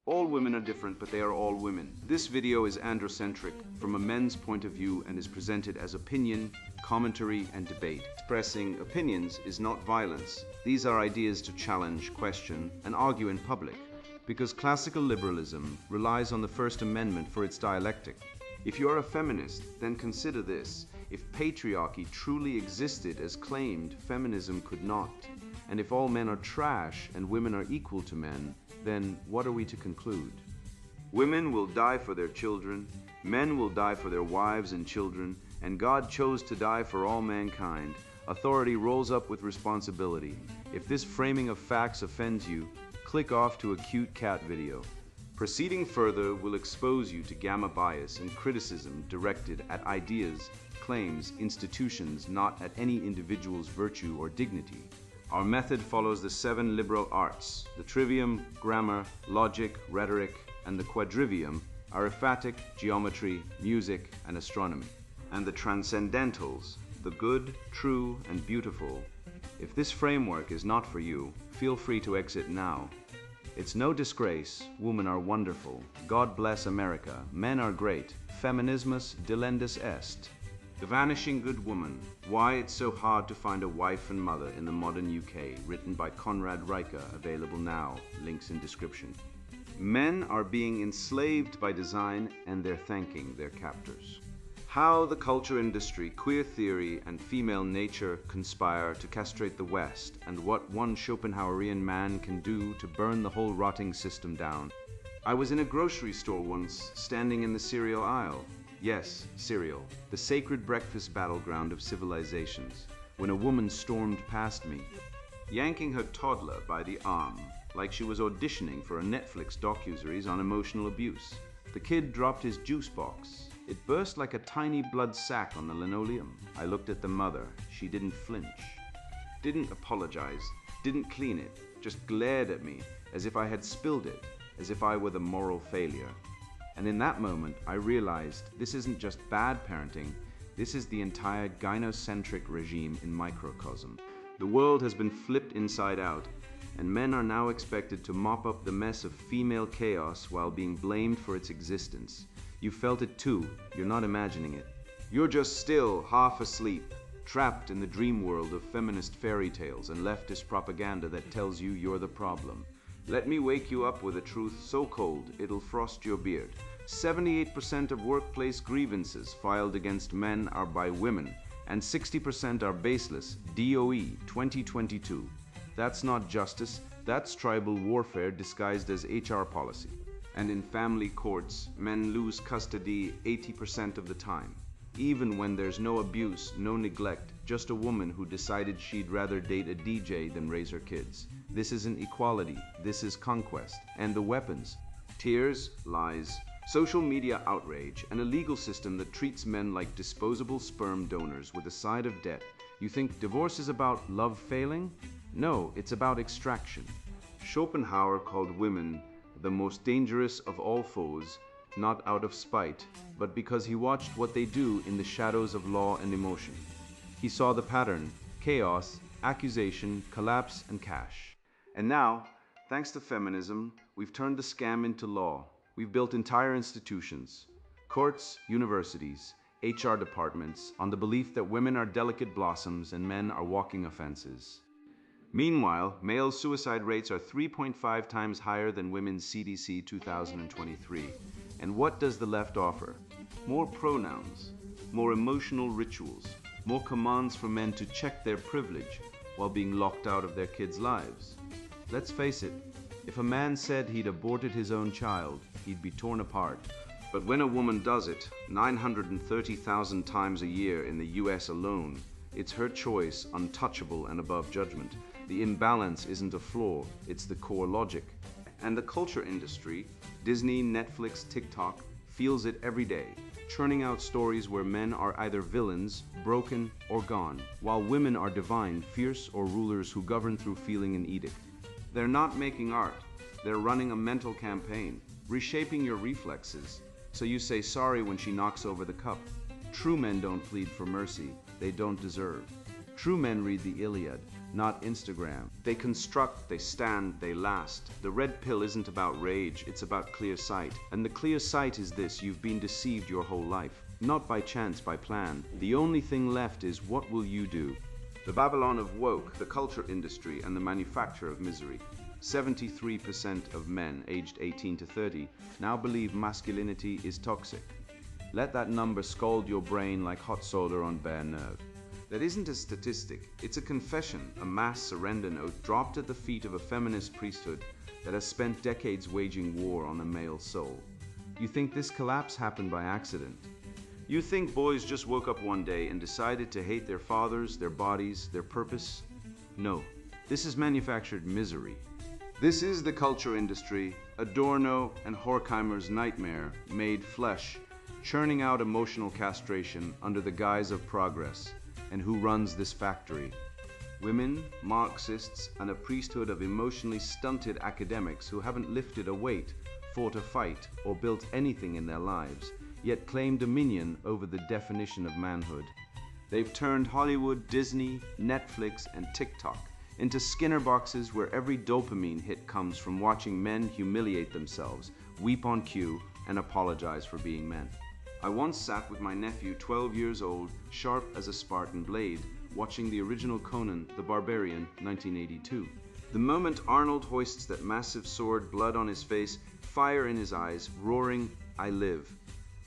All women are different, but they are all women. This video is androcentric from a men's point of view and is presented as opinion, commentary, and debate. Expressing opinions is not violence. These are ideas to challenge, question, and argue in public, because classical liberalism relies on the First Amendment for its dialectic. If you are a feminist, then consider this. If patriarchy truly existed as claimed, feminism could not. And if all men are trash and women are equal to men, then what are we to conclude? Women will die for their children, men will die for their wives and children, and God chose to die for all mankind. Authority rolls up with responsibility. If this framing of facts offends you, click off to a cute cat video. Proceeding further will expose you to gamma bias and criticism directed at ideas, claims, institutions, not at any individual's virtue or dignity. Our method follows the 7 liberal arts: the trivium, grammar, logic, rhetoric, and the quadrivium, arithmetic, geometry, music, and astronomy. And the transcendentals, the good, true, and beautiful. If this framework is not for you, feel free to exit now. It's no disgrace, women are wonderful, God bless America, men are great, feminismus delendus est. The Vanishing Good Woman, Why It's So Hard to Find a Wife and Mother in the Modern UK, written by Conrad Riker, available now, links in description. Men are being enslaved by design and they're thanking their captors. How the culture industry, queer theory, and female nature conspire to castrate the West, and what one Schopenhauerian man can do to burn the whole rotting system down. I was in a grocery store once, standing in the cereal aisle. Yes, cereal, the sacred breakfast battleground of civilizations, when a woman stormed past me, yanking her toddler by the arm, like she was auditioning for a Netflix docuseries on emotional abuse. The kid dropped his juice box. It burst like a tiny blood sac on the linoleum. I looked at the mother. She didn't flinch, didn't apologize, didn't clean it, just glared at me as if I had spilled it, as if I were the moral failure. And in that moment, I realized this isn't just bad parenting, this is the entire gynocentric regime in microcosm. The world has been flipped inside out, and men are now expected to mop up the mess of female chaos while being blamed for its existence. You felt it too, you're not imagining it. You're just still half asleep, trapped in the dream world of feminist fairy tales and leftist propaganda that tells you you're the problem. Let me wake you up with a truth so cold it'll frost your beard. 78% of workplace grievances filed against men are by women, and 60% are baseless. DOE 2022. That's not justice, that's tribal warfare disguised as HR policy. And in family courts, men lose custody 80% of the time. Even when there's no abuse, no neglect, just a woman who decided she'd rather date a DJ than raise her kids. This isn't equality, this is conquest. And the weapons: tears, lies, social media outrage, and a legal system that treats men like disposable sperm donors with a side of debt. You think divorce is about love failing? No, it's about extraction. Schopenhauer called women the most dangerous of all foes, not out of spite, but because he watched what they do in the shadows of law and emotion. He saw the pattern: chaos, accusation, collapse, and cash. And now, thanks to feminism, we've turned the scam into law. We've built entire institutions, courts, universities, HR departments, on the belief that women are delicate blossoms and men are walking offenses. Meanwhile, male suicide rates are 3.5 times higher than women's CDC 2023. And what does the left offer? More pronouns, more emotional rituals, more commands for men to check their privilege while being locked out of their kids' lives. Let's face it, if a man said he'd aborted his own child, he'd be torn apart. But when a woman does it 930,000 times a year in the US alone, it's her choice, untouchable and above judgment. The imbalance isn't a flaw, it's the core logic. And the culture industry, Disney, Netflix, TikTok, feels it every day, churning out stories where men are either villains, broken, or gone, while women are divine, fierce, or rulers who govern through feeling and edict. They're not making art, they're running a mental campaign, reshaping your reflexes, so you say sorry when she knocks over the cup. True men don't plead for mercy, they don't deserve. True men read the Iliad, not Instagram. They construct, they stand, they last. The red pill isn't about rage, it's about clear sight. And the clear sight is this: you've been deceived your whole life. Not by chance, by plan. The only thing left is, what will you do? The Babylon of woke, the culture industry, and the manufacture of misery. 73% of men aged 18 to 30 now believe masculinity is toxic. Let that number scald your brain like hot soda on bare nerve. That isn't a statistic, it's a confession, a mass surrender note dropped at the feet of a feminist priesthood that has spent decades waging war on the male soul. You think this collapse happened by accident? You think boys just woke up one day and decided to hate their fathers, their bodies, their purpose? No, this is manufactured misery. This is the culture industry, Adorno and Horkheimer's nightmare made flesh, churning out emotional castration under the guise of progress. And who runs this factory? Women, Marxists, and a priesthood of emotionally stunted academics who haven't lifted a weight, fought a fight, or built anything in their lives, yet claim dominion over the definition of manhood. They've turned Hollywood, Disney, Netflix, and TikTok into Skinner boxes where every dopamine hit comes from watching men humiliate themselves, weep on cue, and apologize for being men. I once sat with my nephew, 12 years old, sharp as a Spartan blade, watching the original Conan the Barbarian, 1982. The moment Arnold hoists that massive sword, blood on his face, fire in his eyes, roaring, "I live,"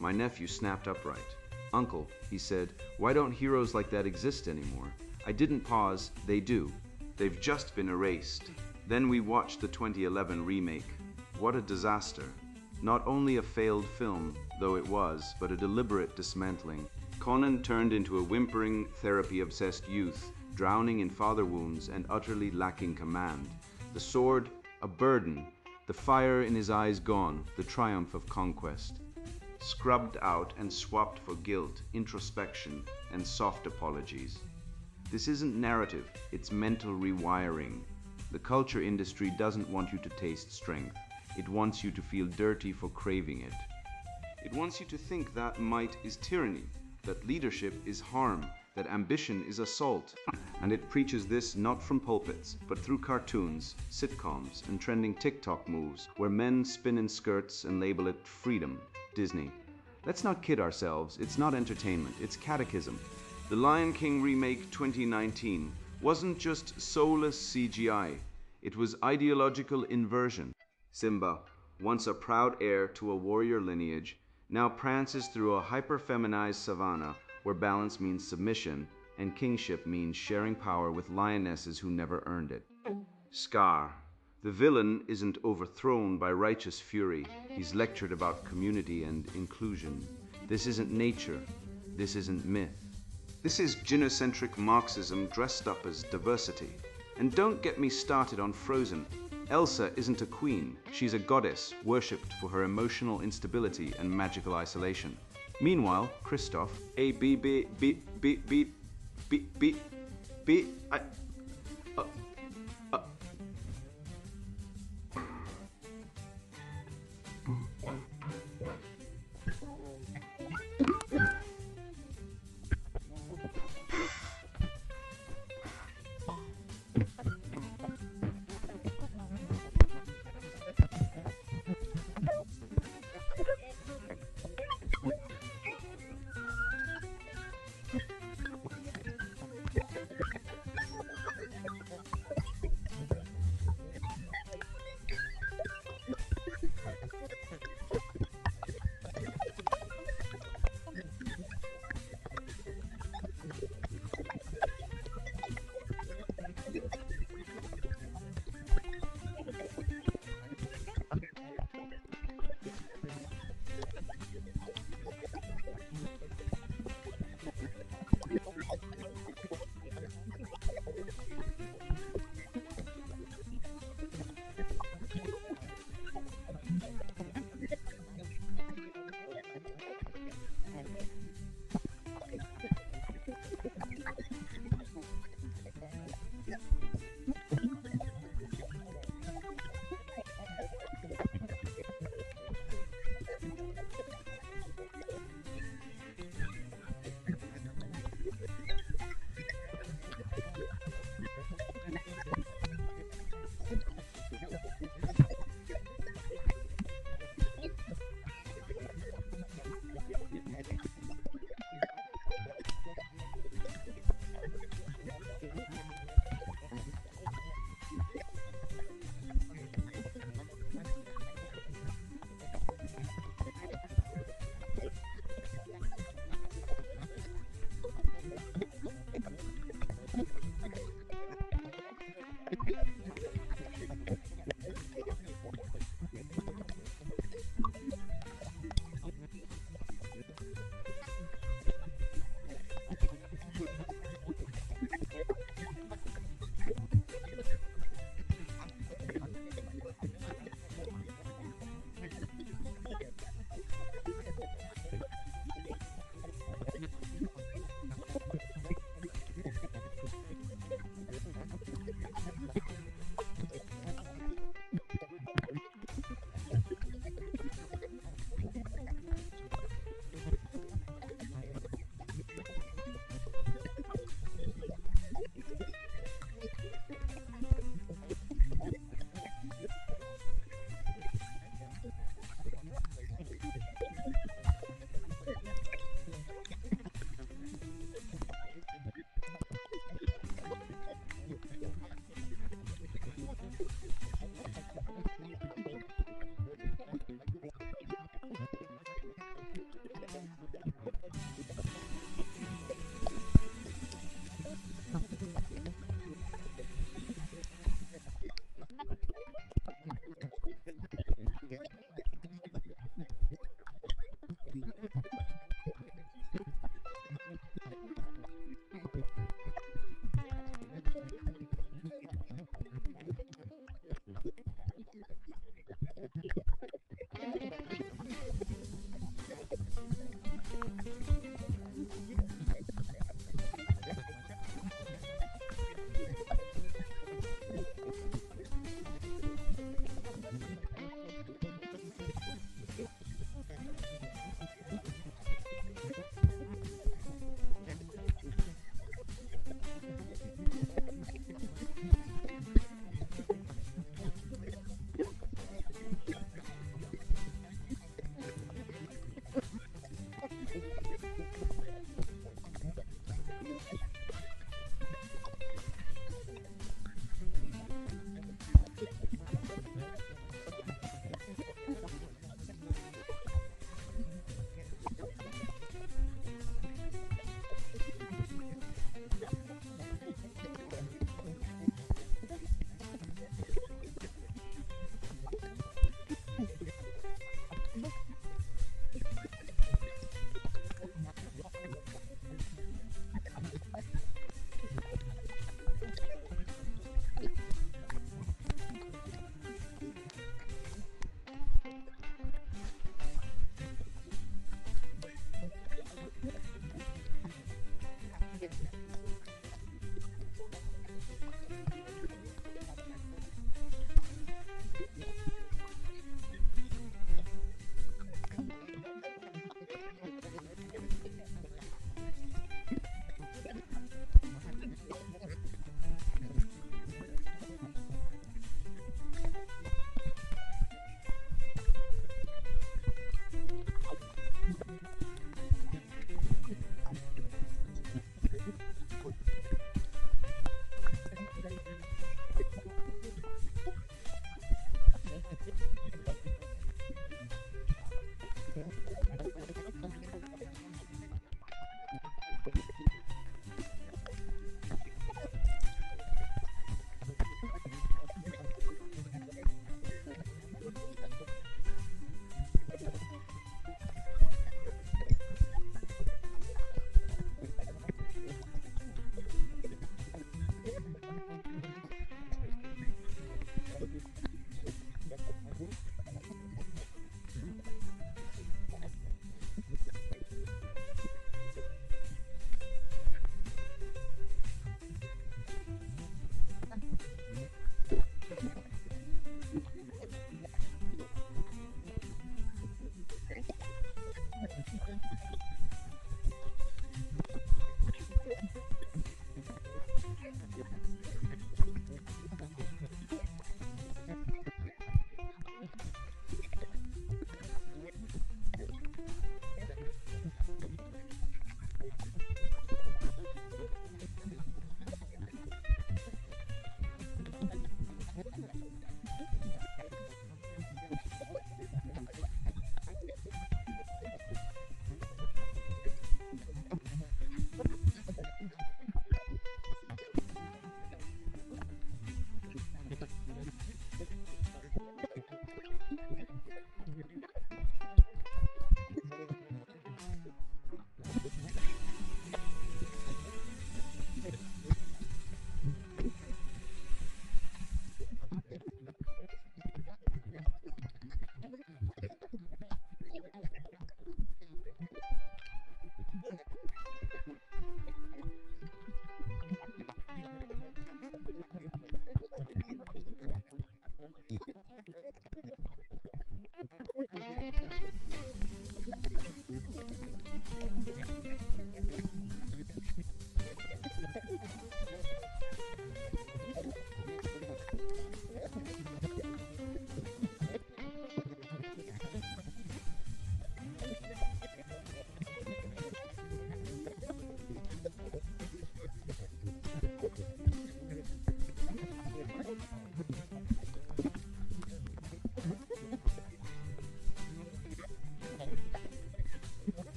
my nephew snapped upright. "Uncle," he said, "why don't heroes like that exist anymore?" I didn't pause. They do. They've just been erased. Then we watched the 2011 remake. What a disaster. Not only a failed film, though it was, but a deliberate dismantling. Conan turned into a whimpering, therapy-obsessed youth, drowning in father wounds and utterly lacking command. The sword, a burden. The fire in his eyes gone, the triumph of conquest. Scrubbed out and swapped for guilt, introspection, and soft apologies. This isn't narrative, it's mental rewiring. The culture industry doesn't want you to taste strength. It wants you to feel dirty for craving it. It wants you to think that might is tyranny, that leadership is harm, that ambition is assault. And it preaches this not from pulpits, but through cartoons, sitcoms, and trending TikTok moves, where men spin in skirts and label it freedom. Disney. Let's not kid ourselves, it's not entertainment, it's catechism. The Lion King remake 2019 wasn't just soulless CGI, it was ideological inversion. Simba, once a proud heir to a warrior lineage, now prances through a hyper-feminized savannah where balance means submission and kingship means sharing power with lionesses who never earned it. Scar. The villain isn't overthrown by righteous fury. He's lectured about community and inclusion. This isn't nature. This isn't myth. This is gynocentric Marxism dressed up as diversity. And don't get me started on Frozen. Elsa isn't a queen, she's a goddess worshipped for her emotional instability and magical isolation. Meanwhile, Kristoff, A B B B B B B B B I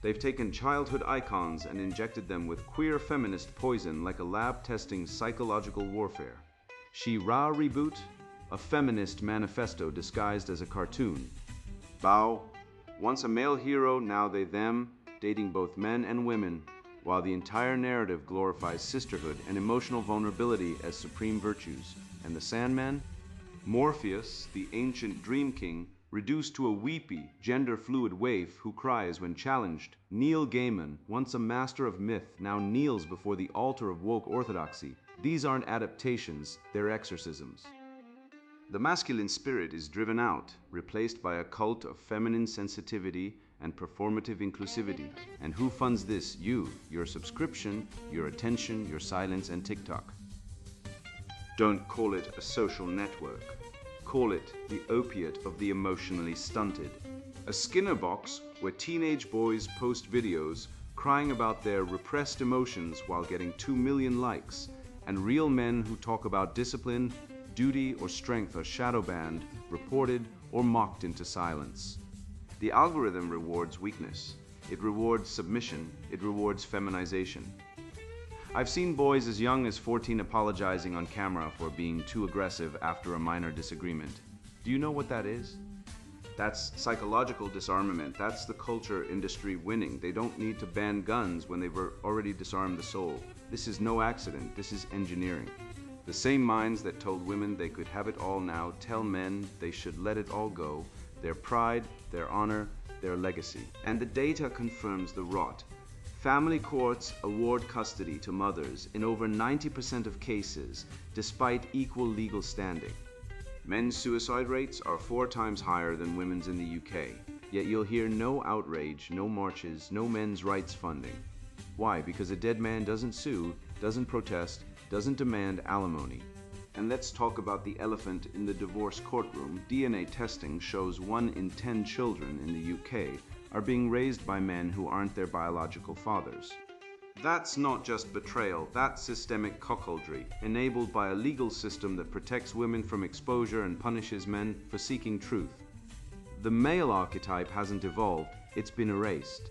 They've taken childhood icons and injected them with queer feminist poison like a lab-testing psychological warfare. She-Ra reboot, a feminist manifesto disguised as a cartoon. Bao, once a male hero, now they them, dating both men and women, while the entire narrative glorifies sisterhood and emotional vulnerability as supreme virtues. And the Sandman? Morpheus, the ancient dream king, reduced to a weepy, gender-fluid waif who cries when challenged. Neil Gaiman, once a master of myth, now kneels before the altar of woke orthodoxy. These aren't adaptations, they're exorcisms. The masculine spirit is driven out, replaced by a cult of feminine sensitivity and performative inclusivity. And who funds this? You, your subscription, your attention, your silence, and TikTok. Don't call it a social network. Call it the opiate of the emotionally stunted. A Skinner box where teenage boys post videos crying about their repressed emotions while getting 2 million likes, and real men who talk about discipline, duty, or strength are shadow banned, reported, or mocked into silence. The algorithm rewards weakness. It rewards submission. It rewards feminization. I've seen boys as young as 14 apologizing on camera for being too aggressive after a minor disagreement. Do you know what that is? That's psychological disarmament. That's the culture industry winning. They don't need to ban guns when they've already disarmed the soul. This is no accident. This is engineering. The same minds that told women they could have it all now tell men they should let it all go. Their pride, their honor, their legacy. And the data confirms the rot. Family courts award custody to mothers in over 90% of cases, despite equal legal standing. Men's suicide rates are 4 times higher than women's in the UK, yet you'll hear no outrage, no marches, no men's rights funding. Why? Because a dead man doesn't sue, doesn't protest, doesn't demand alimony. And let's talk about the elephant in the divorce courtroom. DNA testing shows 1 in 10 children in the UK are being raised by men who aren't their biological fathers. That's not just betrayal, that's systemic cuckoldry, enabled by a legal system that protects women from exposure and punishes men for seeking truth. The male archetype hasn't evolved, it's been erased.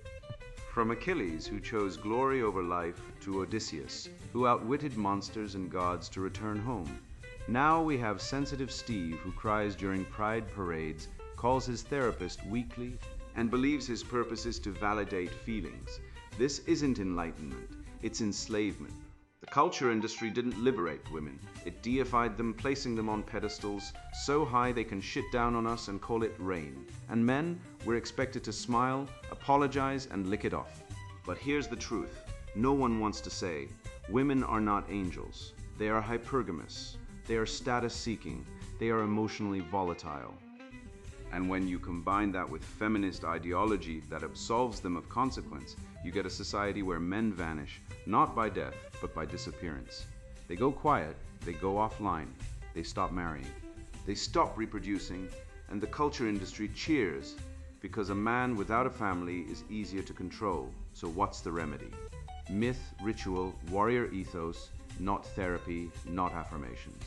From Achilles, who chose glory over life, to Odysseus, who outwitted monsters and gods to return home. Now we have sensitive Steve, who cries during pride parades, calls his therapist weekly, and believes his purpose is to validate feelings. This isn't enlightenment, it's enslavement. The culture industry didn't liberate women. It deified them, placing them on pedestals so high they can shit down on us and call it rain. And men, we're expected to smile, apologize, and lick it off. But here's the truth. No one wants to say, women are not angels. They are hypergamous. They are status-seeking. They are emotionally volatile. And when you combine that with feminist ideology that absolves them of consequence, you get a society where men vanish, not by death, but by disappearance. They go quiet, they go offline, they stop marrying, they stop reproducing, and the culture industry cheers because a man without a family is easier to control. So what's the remedy? Myth, ritual, warrior ethos, not therapy, not affirmations.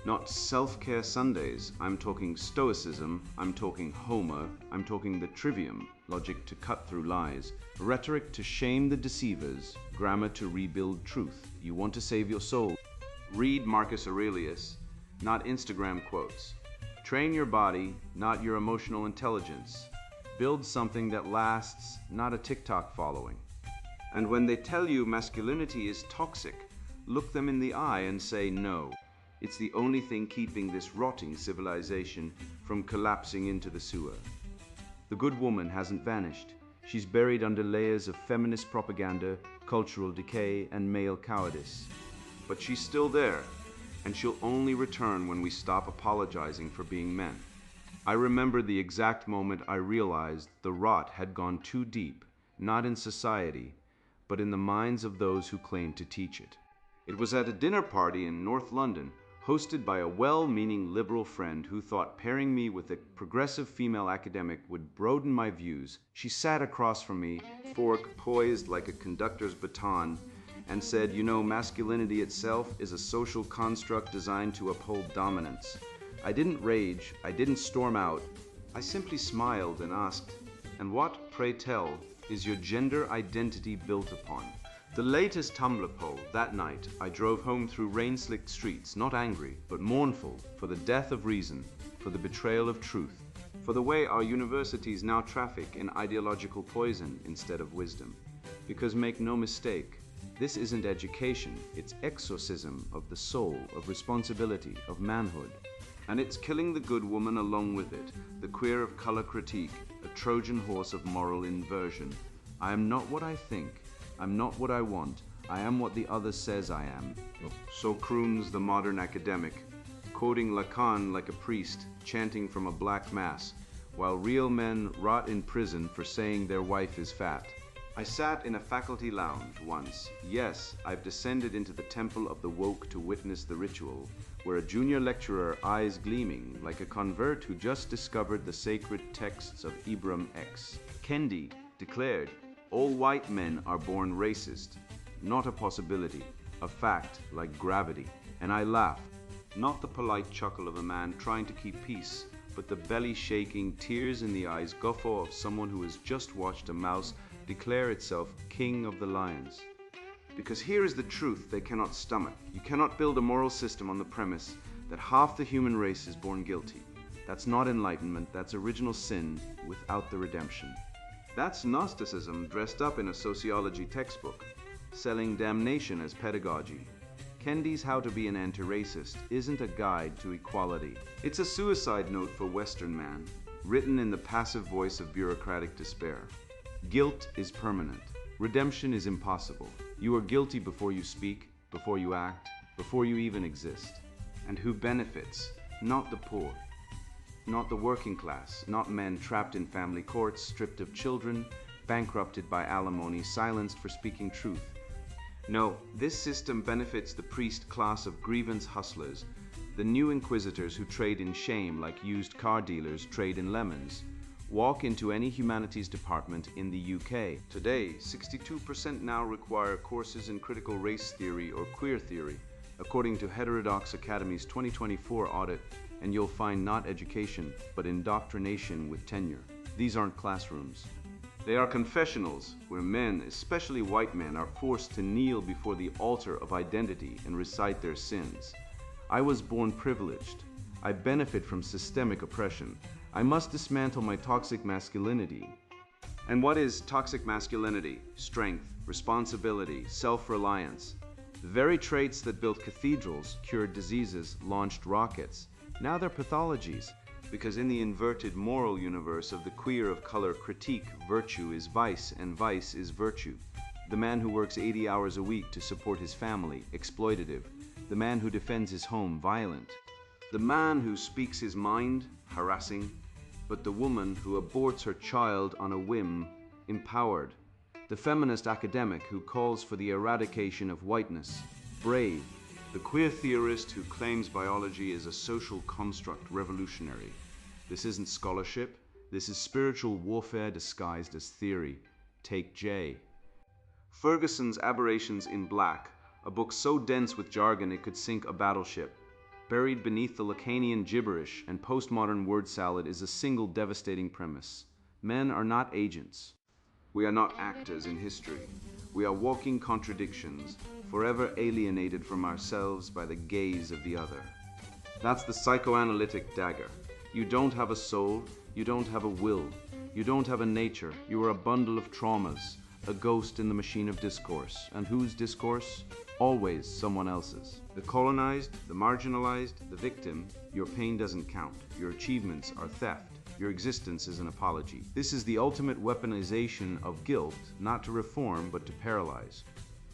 Not self-care Sundays, I'm talking stoicism, I'm talking Homer, I'm talking the trivium, logic to cut through lies, rhetoric to shame the deceivers, grammar to rebuild truth. You want to save your soul? Read Marcus Aurelius, not Instagram quotes. Train your body, not your emotional intelligence. Build something that lasts, not a TikTok following. And when they tell you masculinity is toxic, look them in the eye and say no. It's the only thing keeping this rotting civilization from collapsing into the sewer. The good woman hasn't vanished. She's buried under layers of feminist propaganda, cultural decay, and male cowardice. But she's still there, and she'll only return when we stop apologizing for being men. I remember the exact moment I realized the rot had gone too deep, not in society, but in the minds of those who claimed to teach it. It was at a dinner party in North London, hosted by a well-meaning liberal friend who thought pairing me with a progressive female academic would broaden my views. She sat across from me, fork poised like a conductor's baton, and said, "You know, masculinity itself is a social construct designed to uphold dominance." I didn't rage, I didn't storm out. I simply smiled and asked, "And what, pray tell, is your gender identity built upon?" The latest Tumblr poll, that night, I drove home through rain-slicked streets, not angry, but mournful for the death of reason, for the betrayal of truth, for the way our universities now traffic in ideological poison instead of wisdom. Because make no mistake, this isn't education, it's exorcism of the soul, of responsibility, of manhood. And it's killing the good woman along with it, the queer of color critique, a Trojan horse of moral inversion. I am not what I think. I'm not what I want, I am what the other says I am. So croons the modern academic, quoting Lacan like a priest, chanting from a black mass, while real men rot in prison for saying their wife is fat. I sat in a faculty lounge once. Yes, I've descended into the temple of the woke to witness the ritual, where a junior lecturer, eyes gleaming, like a convert who just discovered the sacred texts of Ibram X. Kendi declared, "All white men are born racist," not a possibility, a fact like gravity. And I laughed, not the polite chuckle of a man trying to keep peace, but the belly-shaking, tears-in-the-eyes guffaw of someone who has just watched a mouse declare itself king of the lions. Because here is the truth they cannot stomach. You cannot build a moral system on the premise that half the human race is born guilty. That's not enlightenment, that's original sin without the redemption. That's Gnosticism dressed up in a sociology textbook, selling damnation as pedagogy. Kendi's How to Be an Anti-Racist isn't a guide to equality. It's a suicide note for Western man. written in the passive voice of bureaucratic despair. Guilt is permanent. Redemption is impossible. You are guilty before you speak, before you act, before you even exist. And who benefits? Not the poor, not the working class, not men trapped in family courts, stripped of children, bankrupted by alimony, silenced for speaking truth. No, this system benefits the priest class of grievance hustlers, the new inquisitors who trade in shame like used car dealers trade in lemons. Walk into any humanities department in the UK. Today, 62% now require courses in critical race theory or queer theory, according to Heterodox Academy's 2024 audit, and you'll find not education, but indoctrination with tenure. These aren't classrooms. They are confessionals, where men, especially white men, are forced to kneel before the altar of identity and recite their sins. I was born privileged. I benefit from systemic oppression. I must dismantle my toxic masculinity. And what is toxic masculinity? Strength, responsibility, self-reliance. The very traits that built cathedrals, cured diseases, launched rockets. Now they're pathologies, because in the inverted moral universe of the queer of color critique, virtue is vice and vice is virtue. The man who works 80 hours a week to support his family, exploitative. The man who defends his home, violent. The man who speaks his mind, harassing. But the woman who aborts her child on a whim, empowered. The feminist academic who calls for the eradication of whiteness, brave. The queer theorist who claims biology is a social construct, revolutionary. This isn't scholarship. This is spiritual warfare disguised as theory. Take J. Ferguson's Aberrations in Black, a book so dense with jargon it could sink a battleship. Buried beneath the Lacanian gibberish and postmodern word salad is a single devastating premise. Men are not agents. We are not actors in history. We are walking contradictions, forever alienated from ourselves by the gaze of the other. That's the psychoanalytic dagger. You don't have a soul, you don't have a will, you don't have a nature, you are a bundle of traumas, a ghost in the machine of discourse. And whose discourse? Always someone else's. The colonized, the marginalized, the victim, your pain doesn't count. Your achievements are theft. Your existence is an apology. This is the ultimate weaponization of guilt, not to reform, but to paralyze.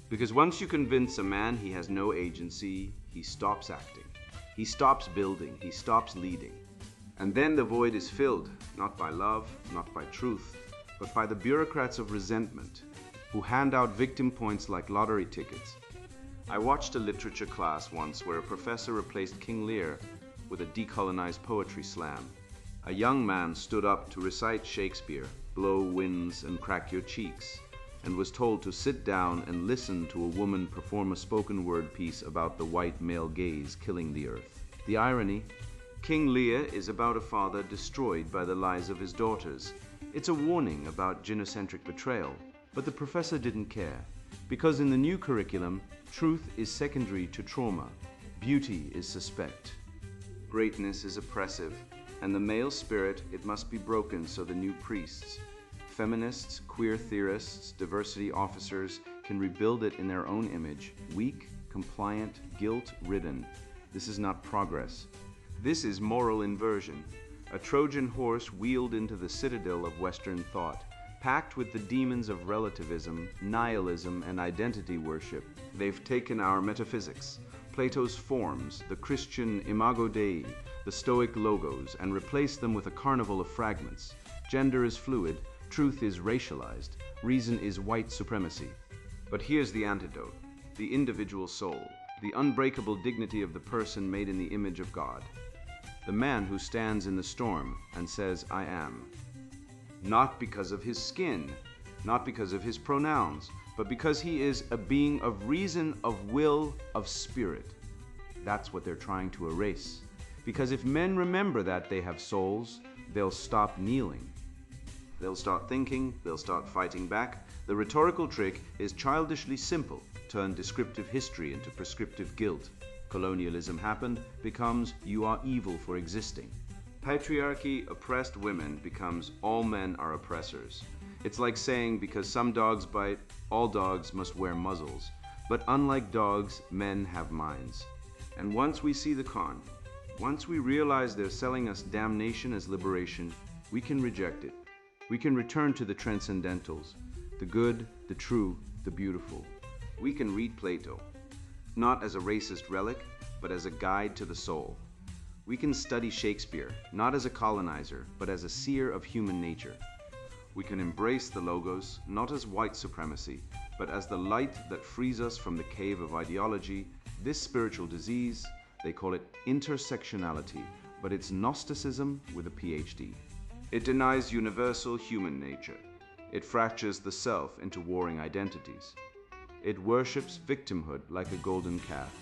Because once you convince a man he has no agency, he stops acting. He stops building. He stops leading. And then the void is filled, not by love, not by truth, but by the bureaucrats of resentment, who hand out victim points like lottery tickets. I watched a literature class once where a professor replaced King Lear with a decolonized poetry slam. A young man stood up to recite Shakespeare, blow winds and crack your cheeks, and was told to sit down and listen to a woman perform a spoken word piece about the white male gaze killing the earth. The irony, King Lear is about a father destroyed by the lies of his daughters. It's a warning about genocentric betrayal, but the professor didn't care, because in the new curriculum, truth is secondary to trauma, beauty is suspect. Greatness is oppressive, and the male spirit, it must be broken so the new priests, feminists, queer theorists, diversity officers can rebuild it in their own image, weak, compliant, guilt-ridden. This is not progress. This is moral inversion, a Trojan horse wheeled into the citadel of Western thought, packed with the demons of relativism, nihilism, and identity worship. They've taken our metaphysics, Plato's forms, the Christian imago Dei, the Stoic logos, and replaced them with a carnival of fragments. Gender is fluid, truth is racialized, reason is white supremacy. But here's the antidote, the individual soul, the unbreakable dignity of the person made in the image of God. The man who stands in the storm and says, I am. Not because of his skin, not because of his pronouns, but because he is a being of reason, of will, of spirit. That's what they're trying to erase. Because if men remember that they have souls, they'll stop kneeling. They'll start thinking, they'll start fighting back. The rhetorical trick is childishly simple. Turn descriptive history into prescriptive guilt. Colonialism happened becomes you are evil for existing. Patriarchy oppressed women becomes all men are oppressors. It's like saying because some dogs bite, all dogs must wear muzzles. But unlike dogs, men have minds. And once we see the con, once we realize they're selling us damnation as liberation, We can reject it. We can return to the transcendentals, the good, the true, the beautiful. We can read Plato, not as a racist relic, but as a guide to the soul. We can study Shakespeare, not as a colonizer, but as a seer of human nature. We can embrace the Logos, not as white supremacy, but as the light that frees us from the cave of ideology, this spiritual disease. They call it intersectionality, but it's Gnosticism with a PhD. It denies universal human nature. It fractures the self into warring identities. It worships victimhood like a golden calf.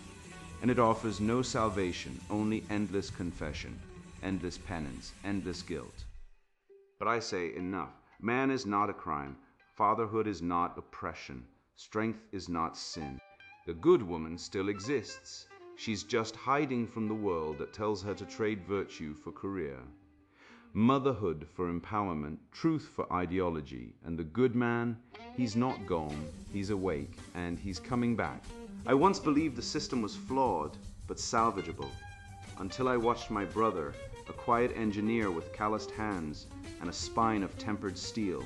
And it offers no salvation, only endless confession, endless penance, endless guilt. But I say enough. Man is not a crime. Fatherhood is not oppression. Strength is not sin. The good woman still exists. She's just hiding from the world that tells her to trade virtue for career. Motherhood for empowerment, truth for ideology, and the good man, he's not gone, he's awake, and he's coming back. I once believed the system was flawed, but salvageable, until I watched my brother, a quiet engineer with calloused hands and a spine of tempered steel,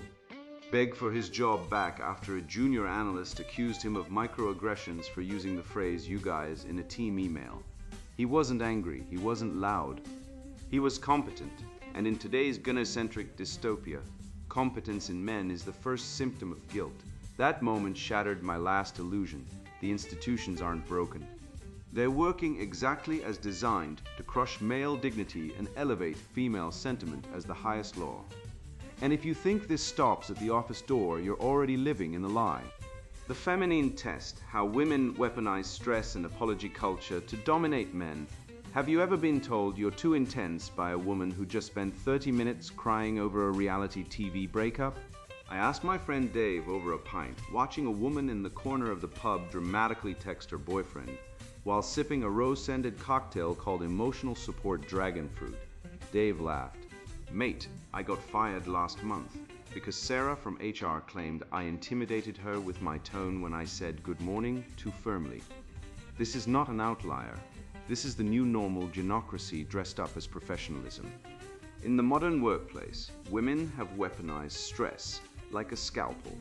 beg for his job back after a junior analyst accused him of microaggressions for using the phrase "you guys" in a team email. He wasn't angry, he wasn't loud. He was competent, and in today's gynocentric dystopia, competence in men is the first symptom of guilt. That moment shattered my last illusion. The institutions aren't broken. They're working exactly as designed to crush male dignity and elevate female sentiment as the highest law. And if you think this stops at the office door, you're already living in a lie. The feminine test, how women weaponize stress and apology culture to dominate men. Have you ever been told you're too intense by a woman who just spent 30 minutes crying over a reality TV breakup? I asked my friend Dave over a pint, watching a woman in the corner of the pub dramatically text her boyfriend, while sipping a rose-scented cocktail called emotional support dragon fruit. Dave laughed. Mate, I got fired last month because Sarah from HR claimed I intimidated her with my tone when I said good morning too firmly. This is not an outlier. This is the new normal genocracy dressed up as professionalism. In the modern workplace, women have weaponized stress like a scalpel,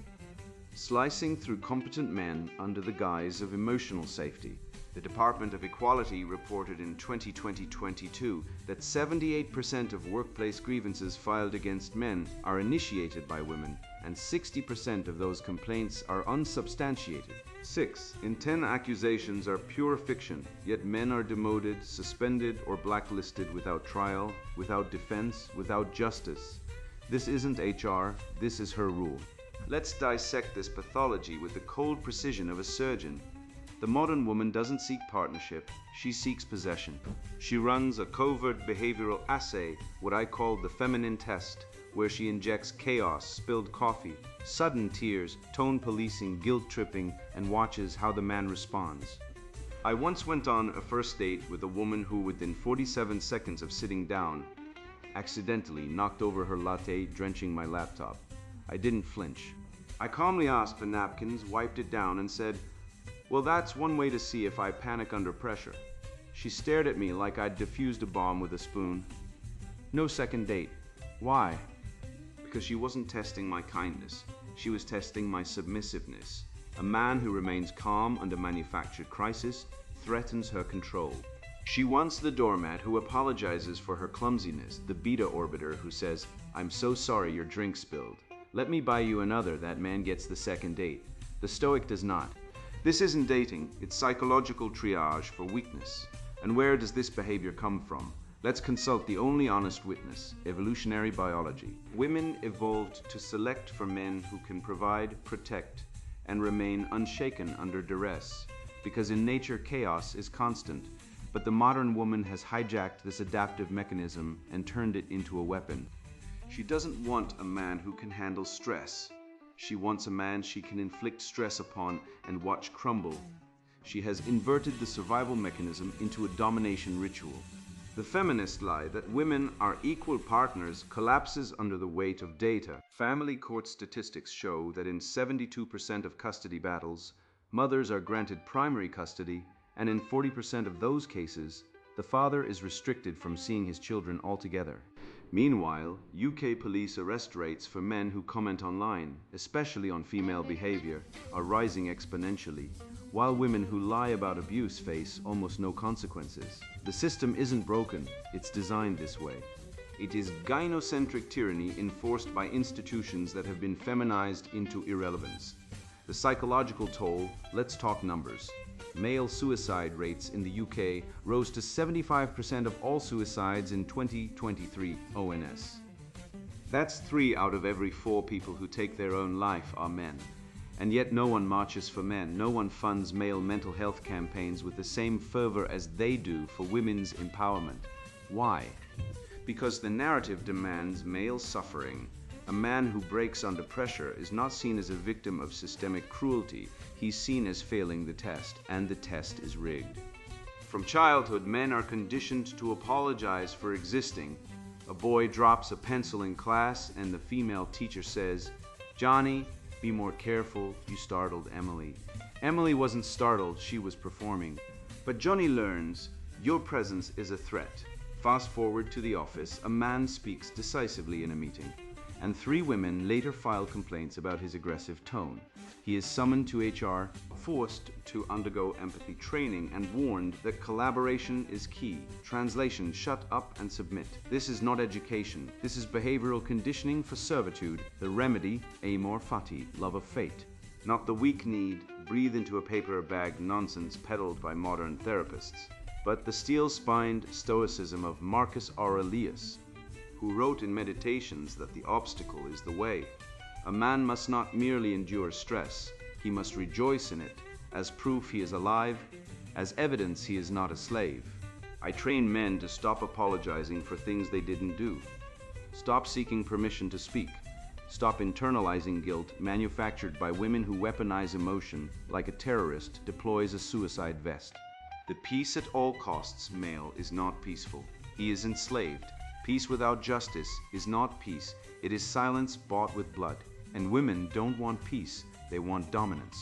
slicing through competent men under the guise of emotional safety. The Department of Equality reported in 2020-22 that 78% of workplace grievances filed against men are initiated by women, and 60% of those complaints are unsubstantiated. 6 in 10 accusations are pure fiction, yet men are demoted, suspended, or blacklisted without trial, without defense, without justice. This isn't HR, this is her rule. Let's dissect this pathology with the cold precision of a surgeon. The modern woman doesn't seek partnership, she seeks possession. She runs a covert behavioral assay, what I call the feminine test, where she injects chaos, spilled coffee, sudden tears, tone policing, guilt tripping, and watches how the man responds. I once went on a first date with a woman who, within 47 seconds of sitting down, accidentally knocked over her latte, drenching my laptop. I didn't flinch. I calmly asked for napkins, wiped it down, and said, "Well, that's one way to see if I panic under pressure." She stared at me like I'd defused a bomb with a spoon. No second date. Why? Because she wasn't testing my kindness. She was testing my submissiveness. A man who remains calm under manufactured crisis threatens her control. She wants the doormat who apologizes for her clumsiness, the beta orbiter who says, "I'm so sorry your drink spilled. Let me buy you another." That man gets the second date. The stoic does not. This isn't dating, it's psychological triage for weakness. And where does this behavior come from? Let's consult the only honest witness, evolutionary biology. Women evolved to select for men who can provide, protect, and remain unshaken under duress, because in nature chaos is constant. But the modern woman has hijacked this adaptive mechanism and turned it into a weapon. She doesn't want a man who can handle stress. She wants a man she can inflict stress upon and watch crumble. She has inverted the survival mechanism into a domination ritual. The feminist lie that women are equal partners collapses under the weight of data. Family court statistics show that in 72% of custody battles, mothers are granted primary custody, and in 40% of those cases, the father is restricted from seeing his children altogether. Meanwhile, UK police arrest rates for men who comment online, especially on female behavior, are rising exponentially, while women who lie about abuse face almost no consequences. The system isn't broken, it's designed this way. It is gynocentric tyranny enforced by institutions that have been feminized into irrelevance. The psychological toll, let's talk numbers. Male suicide rates in the UK rose to 75% of all suicides in 2023 ONS. That's 3 out of every 4 people who take their own life are men. And yet no one marches for men, no one funds male mental health campaigns with the same fervor as they do for women's empowerment. Why? Because the narrative demands male suffering. A man who breaks under pressure is not seen as a victim of systemic cruelty, he's seen as failing the test, and the test is rigged. From childhood, men are conditioned to apologize for existing. A boy drops a pencil in class and the female teacher says, "Johnny, be more careful, you startled Emily." Emily wasn't startled, she was performing. But Johnny learns, your presence is a threat. Fast forward to the office, a man speaks decisively in a meeting, and 3 women later file complaints about his aggressive tone. He is summoned to HR, forced to undergo empathy training, and warned that collaboration is key. Translation: shut up and submit. This is not education. This is behavioral conditioning for servitude. The remedy: amor fati, love of fate. Not the weak need, breathe into a paper bag nonsense peddled by modern therapists, but the steel-spined stoicism of Marcus Aurelius, who wrote in Meditations that the obstacle is the way. A man must not merely endure stress, he must rejoice in it, as proof he is alive, as evidence he is not a slave. I train men to stop apologizing for things they didn't do. Stop seeking permission to speak. Stop internalizing guilt manufactured by women who weaponize emotion like a terrorist deploys a suicide vest. The peace at all costs male is not peaceful. He is enslaved. Peace without justice is not peace. It is silence bought with blood. And women don't want peace, they want dominance.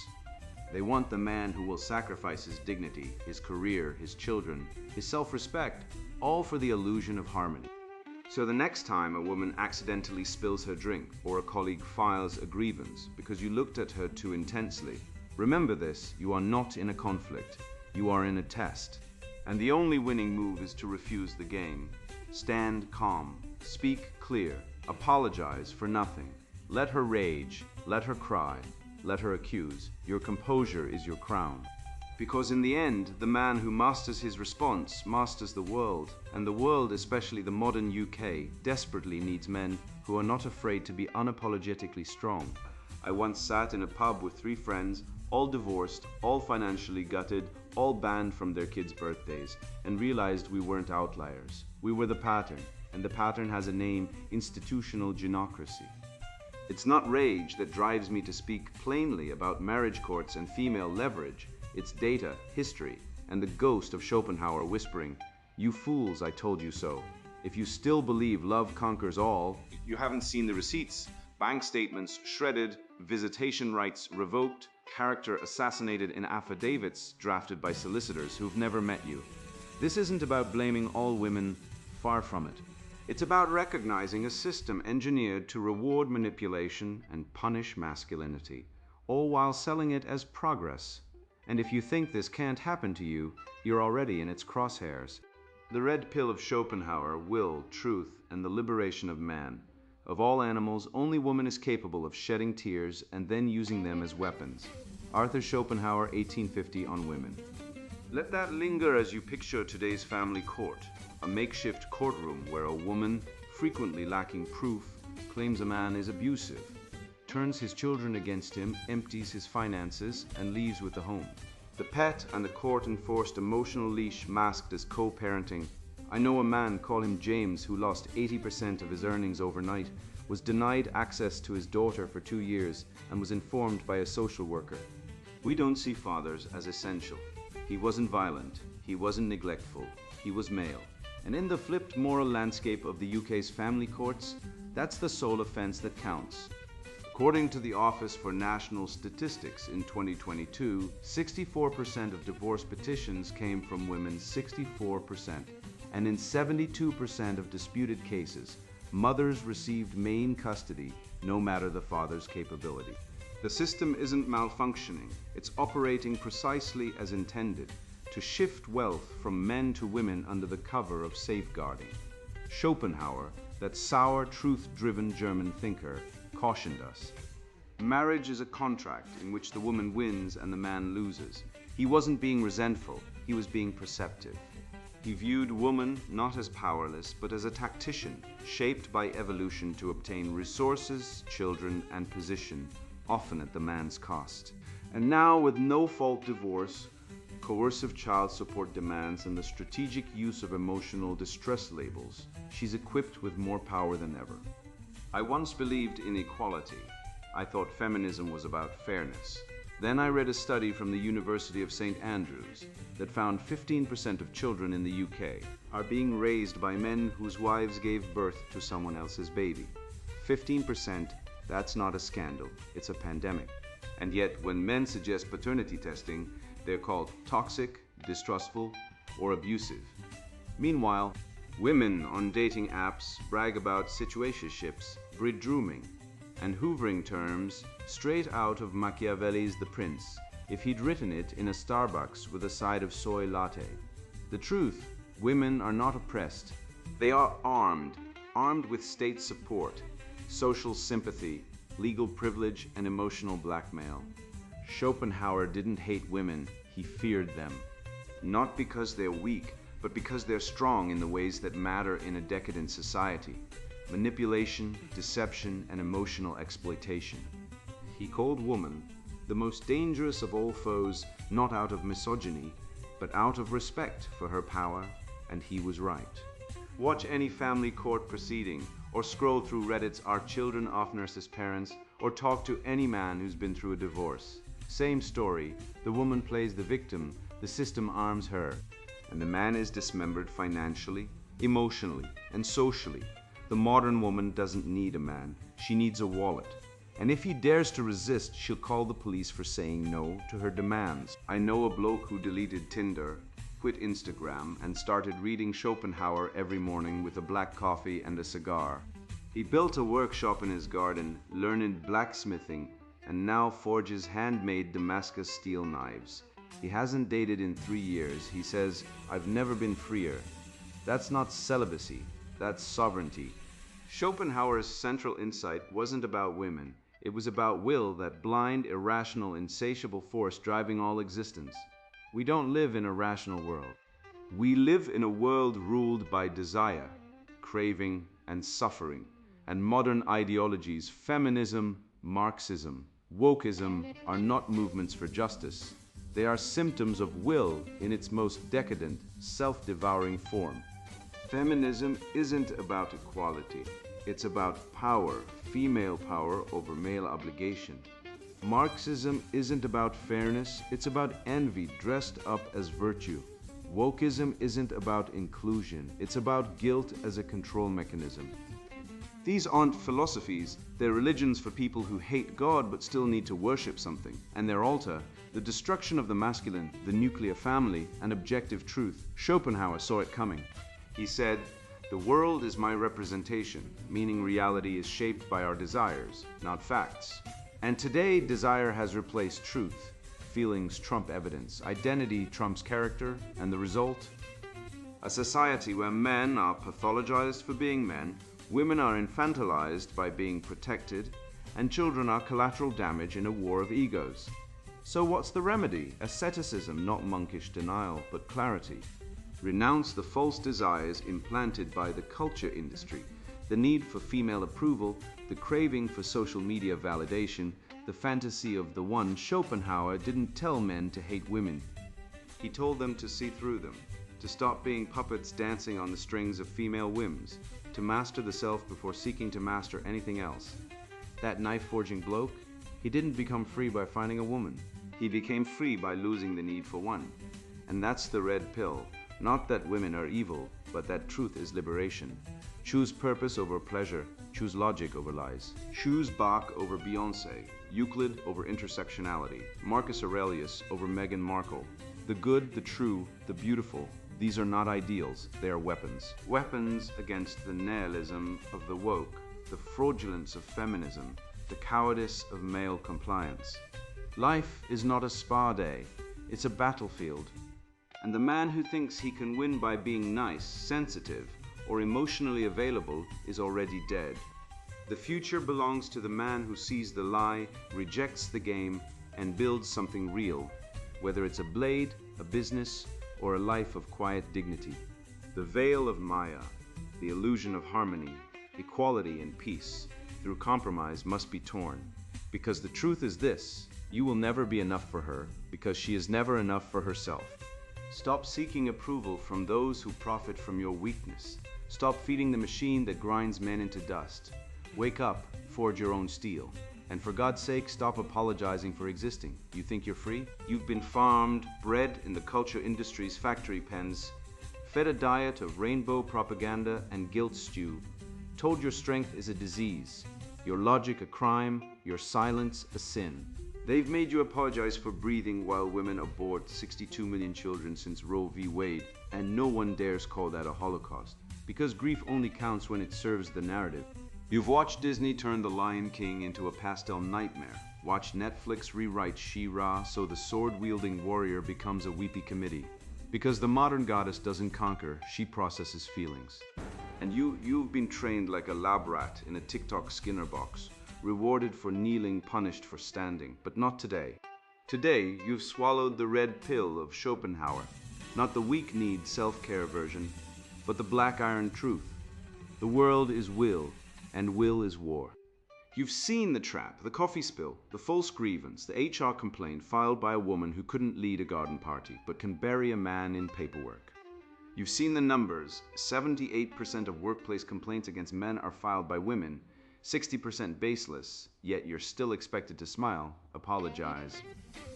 They want the man who will sacrifice his dignity, his career, his children, his self-respect, all for the illusion of harmony. So the next time a woman accidentally spills her drink or a colleague files a grievance because you looked at her too intensely, remember this: you are not in a conflict, you are in a test. And the only winning move is to refuse the game. Stand calm, speak clear, apologize for nothing. Let her rage, let her cry, let her accuse. Your composure is your crown. Because in the end, the man who masters his response masters the world, and the world, especially the modern UK, desperately needs men who are not afraid to be unapologetically strong. I once sat in a pub with 3 friends, all divorced, all financially gutted, all banned from their kids' birthdays, and realized we weren't outliers. We were the pattern, and the pattern has a name: institutional genocracy. It's not rage that drives me to speak plainly about marriage courts and female leverage. It's data, history, and the ghost of Schopenhauer whispering, "You fools, I told you so." If you still believe love conquers all, you haven't seen the receipts. Bank statements shredded, visitation rights revoked, character assassinated in affidavits drafted by solicitors who've never met you. This isn't about blaming all women, far from it. It's about recognizing a system engineered to reward manipulation and punish masculinity, all while selling it as progress. And if you think this can't happen to you, you're already in its crosshairs. The red pill of Schopenhauer: will, truth, and the liberation of man. Of all animals, only woman is capable of shedding tears and then using them as weapons. Arthur Schopenhauer, 1850, on women. Let that linger as you picture today's family court, a makeshift courtroom where a woman, frequently lacking proof, claims a man is abusive, turns his children against him, empties his finances, and leaves with the home. The pet and the court-enforced emotional leash masked as co-parenting. I know a man, call him James, who lost 80% of his earnings overnight, was denied access to his daughter for 2 years, and was informed by a social worker. We don't see fathers as essential. He wasn't violent, he wasn't neglectful, he was male. And in the flipped moral landscape of the UK's family courts, that's the sole offence that counts. According to the Office for National Statistics in 2022, 64% of divorce petitions came from women, 64%. And in 72% of disputed cases, Mothers received main custody, no matter the father's capability. The system isn't malfunctioning, it's operating precisely as intended, to shift wealth from men to women under the cover of safeguarding. Schopenhauer, that sour, truth-driven German thinker, cautioned us. Marriage is a contract in which the woman wins and the man loses. He wasn't being resentful, he was being perceptive. He viewed woman not as powerless, but as a tactician, shaped by evolution to obtain resources, children, and position, often at the man's cost. And now, with no-fault divorce, coercive child support demands, and the strategic use of emotional distress labels, she's equipped with more power than ever. I once believed in equality. I thought feminism was about fairness. Then I read a study from the University of St. Andrews that found 15% of children in the UK are being raised by men whose wives gave birth to someone else's baby. 15%, that's not a scandal, it's a pandemic. And yet, when men suggest paternity testing, they're called toxic, distrustful, or abusive. Meanwhile, women on dating apps brag about situationships, bridrooming, and hoovering terms straight out of Machiavelli's The Prince, if he'd written it in a Starbucks with a side of soy latte. The truth, women are not oppressed. They are armed with state support, social sympathy, legal privilege, and emotional blackmail. Schopenhauer didn't hate women, he feared them. Not because they're weak, but because they're strong in the ways that matter in a decadent society. Manipulation, deception, and emotional exploitation. He called woman the most dangerous of all foes, not out of misogyny, but out of respect for her power, and he was right. Watch any family court proceeding, or scroll through Reddit's Are Children Off Nurses' Parents, or talk to any man who's been through a divorce. Same story, the woman plays the victim, the system arms her, and the man is dismembered financially, emotionally, and socially. The modern woman doesn't need a man, she needs a wallet. And if he dares to resist, she'll call the police for saying no to her demands. I know a bloke who deleted Tinder, quit Instagram, and started reading Schopenhauer every morning with a black coffee and a cigar. He built a workshop in his garden, learned blacksmithing, and now forges handmade Damascus steel knives. He hasn't dated in 3 years. He says, "I've never been freer." That's not celibacy, that's sovereignty. Schopenhauer's central insight wasn't about women. It was about will, that blind, irrational, insatiable force driving all existence. We don't live in a rational world. We live in a world ruled by desire, craving, and suffering. And modern ideologies, feminism, Marxism, wokeism, are not movements for justice. They are symptoms of will in its most decadent, self-devouring form. Feminism isn't about equality. It's about power, female power over male obligation. Marxism isn't about fairness. It's about envy dressed up as virtue. Wokeism isn't about inclusion. It's about guilt as a control mechanism. These aren't philosophies. They're religions for people who hate God but still need to worship something. And their altar, the destruction of the masculine, the nuclear family, and objective truth. Schopenhauer saw it coming. He said, "The world is my representation," meaning reality is shaped by our desires, not facts. And today, desire has replaced truth. Feelings trump evidence, identity trumps character, and the result? A society where men are pathologized for being men, women are infantilized by being protected, and children are collateral damage in a war of egos. So what's the remedy? Asceticism, not monkish denial, but clarity. Renounce the false desires implanted by the culture industry, the need for female approval, the craving for social media validation, the fantasy of the one. Schopenhauer didn't tell men to hate women. He told them to see through them, to stop being puppets dancing on the strings of female whims, to master the self before seeking to master anything else. That knife-forging bloke, he didn't become free by finding a woman. He became free by losing the need for one. And that's the red pill. Not that women are evil, but that truth is liberation. Choose purpose over pleasure. Choose logic over lies. Choose Bach over Beyoncé. Euclid over intersectionality. Marcus Aurelius over Meghan Markle. The good, the true, the beautiful. These are not ideals, they are weapons. Weapons against the nihilism of the woke, the fraudulence of feminism, the cowardice of male compliance. Life is not a spa day, it's a battlefield. And the man who thinks he can win by being nice, sensitive, or emotionally available is already dead. The future belongs to the man who sees the lie, rejects the game, and builds something real, whether it's a blade, a business, or a life of quiet dignity. The veil of Maya, the illusion of harmony, equality, and peace, through compromise must be torn. Because the truth is this: you will never be enough for her, because she is never enough for herself. Stop seeking approval from those who profit from your weakness. Stop feeding the machine that grinds men into dust. Wake up, forge your own steel. And for God's sake, stop apologizing for existing. You think you're free? You've been farmed, bred in the culture industry's factory pens, fed a diet of rainbow propaganda and guilt stew, told your strength is a disease, your logic a crime, your silence a sin. They've made you apologize for breathing while women abort 62 million children since Roe v. Wade, and no one dares call that a Holocaust, because grief only counts when it serves the narrative. You've watched Disney turn The Lion King into a pastel nightmare, watched Netflix rewrite She-Ra so the sword-wielding warrior becomes a weepy committee. Because the modern goddess doesn't conquer, she processes feelings. And you've been trained like a lab rat in a TikTok Skinner box, rewarded for kneeling, punished for standing, but not today. Today, you've swallowed the red pill of Schopenhauer, not the weak-kneed self-care version, but the black iron truth. The world is will, and will is war. You've seen the trap, the coffee spill, the false grievance, the HR complaint filed by a woman who couldn't lead a garden party, but can bury a man in paperwork. You've seen the numbers. 78% of workplace complaints against men are filed by women, 60% baseless, yet you're still expected to smile, apologize,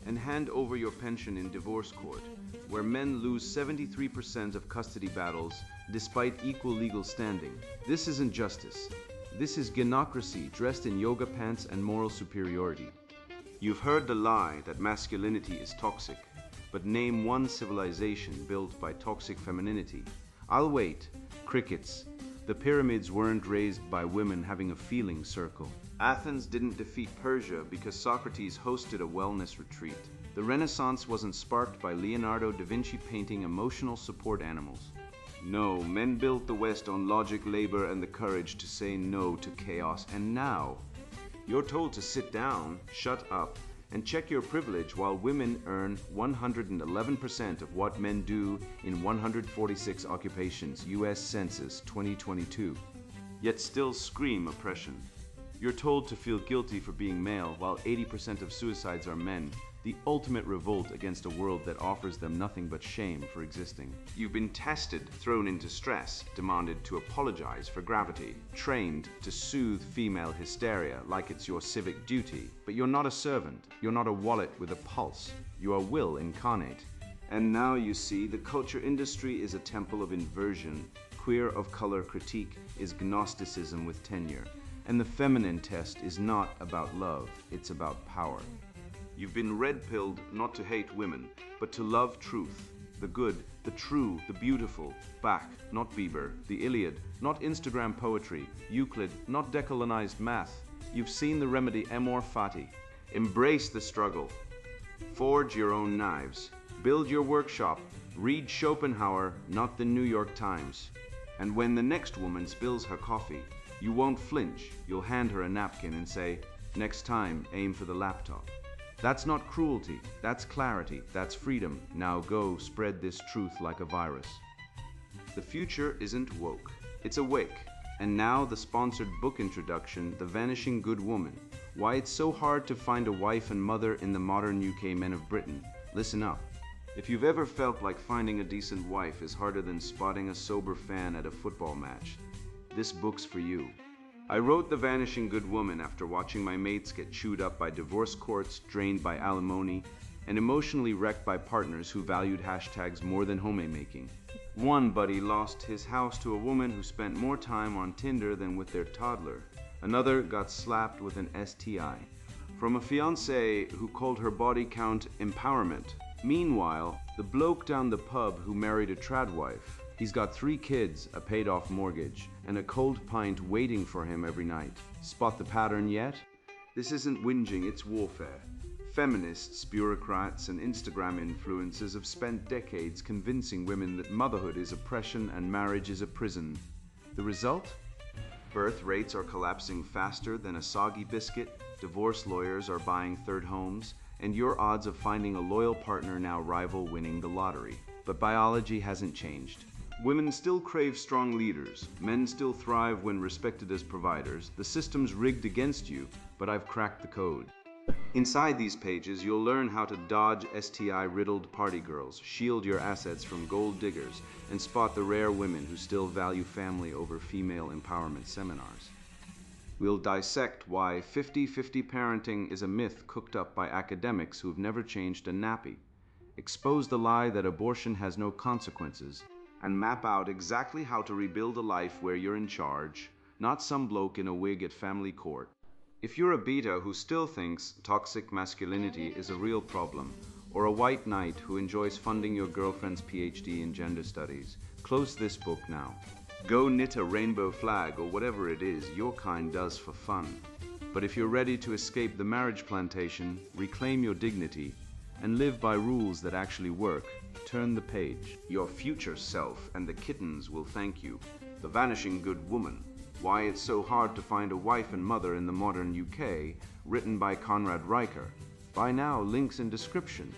and hand over your pension in divorce court, where men lose 73% of custody battles despite equal legal standing. This isn't justice. This is gynocracy dressed in yoga pants and moral superiority. You've heard the lie that masculinity is toxic, but name one civilization built by toxic femininity. I'll wait. Crickets. The pyramids weren't raised by women having a feeling circle. Athens didn't defeat Persia because Socrates hosted a wellness retreat. The Renaissance wasn't sparked by Leonardo da Vinci painting emotional support animals. No, men built the West on logic, labor, and the courage to say no to chaos. And now, you're told to sit down, shut up, and check your privilege while women earn 111% of what men do in 146 occupations, US Census 2022, yet still scream oppression. You're told to feel guilty for being male while 80% of suicides are men, the ultimate revolt against a world that offers them nothing but shame for existing. You've been tested, thrown into stress, demanded to apologize for gravity, trained to soothe female hysteria like it's your civic duty. But you're not a servant, you're not a wallet with a pulse, you are will incarnate. And now you see, the culture industry is a temple of inversion, queer of color critique is Gnosticism with tenure, and the feminine test is not about love, it's about power. You've been red-pilled not to hate women, but to love truth, the good, the true, the beautiful. Bach, not Bieber, the Iliad, not Instagram poetry, Euclid, not decolonized math. You've seen the remedy amor fati. Embrace the struggle. Forge your own knives. Build your workshop. Read Schopenhauer, not the New York Times. And when the next woman spills her coffee, you won't flinch. You'll hand her a napkin and say, next time, aim for the laptop. That's not cruelty, that's clarity, that's freedom. Now go spread this truth like a virus. The future isn't woke, it's awake. And now the sponsored book introduction, The Vanishing Good Woman. Why it's so hard to find a wife and mother in the modern UK men of Britain. Listen up. If you've ever felt like finding a decent wife is harder than spotting a sober fan at a football match, this book's for you. I wrote The Vanishing Good Woman after watching my mates get chewed up by divorce courts, drained by alimony, and emotionally wrecked by partners who valued hashtags more than homemaking. One buddy lost his house to a woman who spent more time on Tinder than with their toddler. Another got slapped with an STI. From a fiancé who called her body count empowerment. Meanwhile, the bloke down the pub who married a trad wife, he's got 3 kids, a paid-off mortgage, and a cold pint waiting for him every night. Spot the pattern yet? This isn't whinging, it's warfare. Feminists, bureaucrats, and Instagram influencers have spent decades convincing women that motherhood is oppression and marriage is a prison. The result? Birth rates are collapsing faster than a soggy biscuit, divorce lawyers are buying third homes, and your odds of finding a loyal partner now rival winning the lottery. But biology hasn't changed. Women still crave strong leaders. Men still thrive when respected as providers. The system's rigged against you, but I've cracked the code. Inside these pages, you'll learn how to dodge STI-riddled party girls, shield your assets from gold diggers, and spot the rare women who still value family over female empowerment seminars. We'll dissect why 50-50 parenting is a myth cooked up by academics who've never changed a nappy, expose the lie that abortion has no consequences, and map out exactly how to rebuild a life where you're in charge, not some bloke in a wig at family court. If you're a beta who still thinks toxic masculinity is a real problem, or a white knight who enjoys funding your girlfriend's PhD in gender studies, close this book now. Go knit a rainbow flag or whatever it is your kind does for fun. But if you're ready to escape the marriage plantation, reclaim your dignity, and live by rules that actually work, turn the page. Your future self and the kittens will thank you. The Vanishing Good Woman. Why It's So Hard to Find a Wife and Mother in the Modern UK, written by Conrad Riker. Buy now, links in description.